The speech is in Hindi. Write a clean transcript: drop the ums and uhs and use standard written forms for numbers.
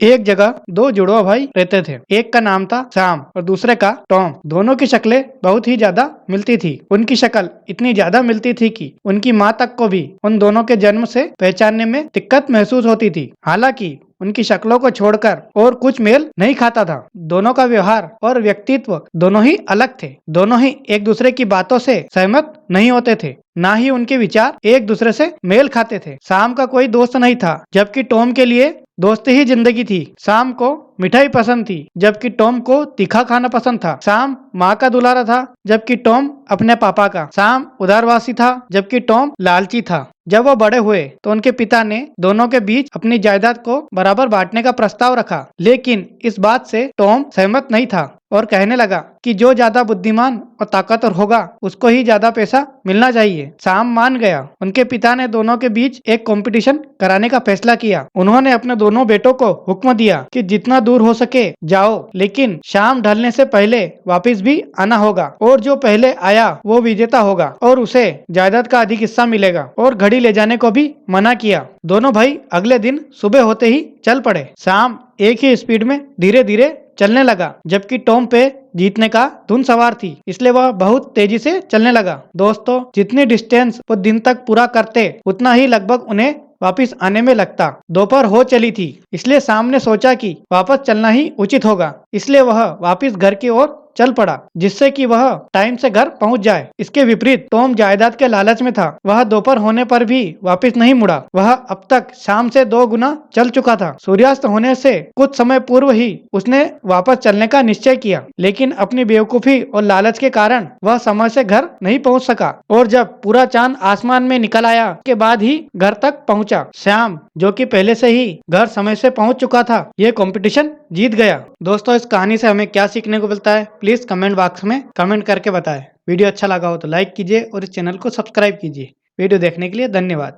एक जगह दो जुड़वा भाई रहते थे। एक का नाम था श्याम और दूसरे का टॉम। दोनों की शक्लें बहुत ही ज्यादा मिलती थी। उनकी शक्ल इतनी ज्यादा मिलती थी कि उनकी माँ तक को भी उन दोनों के जन्म से पहचानने में दिक्कत महसूस होती थी। हालांकि उनकी शक्लों को छोड़कर और कुछ मेल नहीं खाता था। दोनों का व्यवहार और व्यक्तित्व दोनों ही अलग थे। दोनों ही एक दूसरे की बातों से सहमत नहीं होते थे, ना ही उनके विचार एक दूसरे से मेल खाते थे। शाम का कोई दोस्त नहीं था, जबकि टॉम के लिए दोस्ती ही जिंदगी थी। शाम को मिठाई पसंद थी, जबकि टॉम को तीखा खाना पसंद था। शाम माँ का दुलारा था, जबकि टॉम अपने पापा का। शाम उदारवासी था, जबकि टॉम लालची था। जब वो बड़े हुए तो उनके पिता ने दोनों के बीच अपनी जायदाद को बराबर बांटने का प्रस्ताव रखा, लेकिन इस बात से टॉम सहमत नहीं था और कहने लगा कि जो ज्यादा बुद्धिमान और ताकतवर होगा उसको ही ज्यादा पैसा मिलना चाहिए। शाम मान गया। उनके पिता ने दोनों के बीच एक कंपटीशन कराने का फैसला किया। उन्होंने अपने दोनों बेटों को हुक्म दिया कि जितना दूर हो सके जाओ, लेकिन शाम ढलने से पहले वापस भी आना होगा और जो पहले आया वो विजेता होगा और उसे जायदाद का अधिक हिस्सा मिलेगा। और घड़ी ले जाने को भी मना किया। दोनों भाई अगले दिन सुबह होते ही चल पड़े। शाम एक ही स्पीड में धीरे धीरे चलने लगा, जबकि टॉम पे जीतने का धुन सवार थी, इसलिए वह बहुत तेजी से चलने लगा। दोस्तों, जितनी डिस्टेंस वो दिन तक पूरा करते उतना ही लगभग उन्हें वापस आने में लगता। दोपहर हो चली थी, इसलिए शाम ने सोचा कि वापस चलना ही उचित होगा। इसलिए वह वापस घर की ओर चल पड़ा, जिससे कि वह टाइम से घर पहुंच जाए। इसके विपरीत टॉम जायदाद के लालच में था। वह दोपहर होने पर भी वापस नहीं मुड़ा। वह अब तक शाम से 2 गुना चल चुका था। सूर्यास्त होने से कुछ समय पूर्व ही उसने वापस चलने का निश्चय किया, लेकिन अपनी बेवकूफी और लालच के कारण वह समय से घर नहीं पहुंच सका और जब पूरा चांद आसमान में निकल आया के बाद ही घर तक पहुंचा। श्याम, जो कि पहले से ही घर समय से पहुंच चुका था, यह कंपटीशन जीत गया। दोस्तों, इस कहानी से हमें क्या सीखने को मिलता है, प्लीज कमेंट बॉक्स में कमेंट करके बताएं। वीडियो अच्छा लगा हो तो लाइक कीजिए और इस चैनल को सब्सक्राइब कीजिए। वीडियो देखने के लिए धन्यवाद।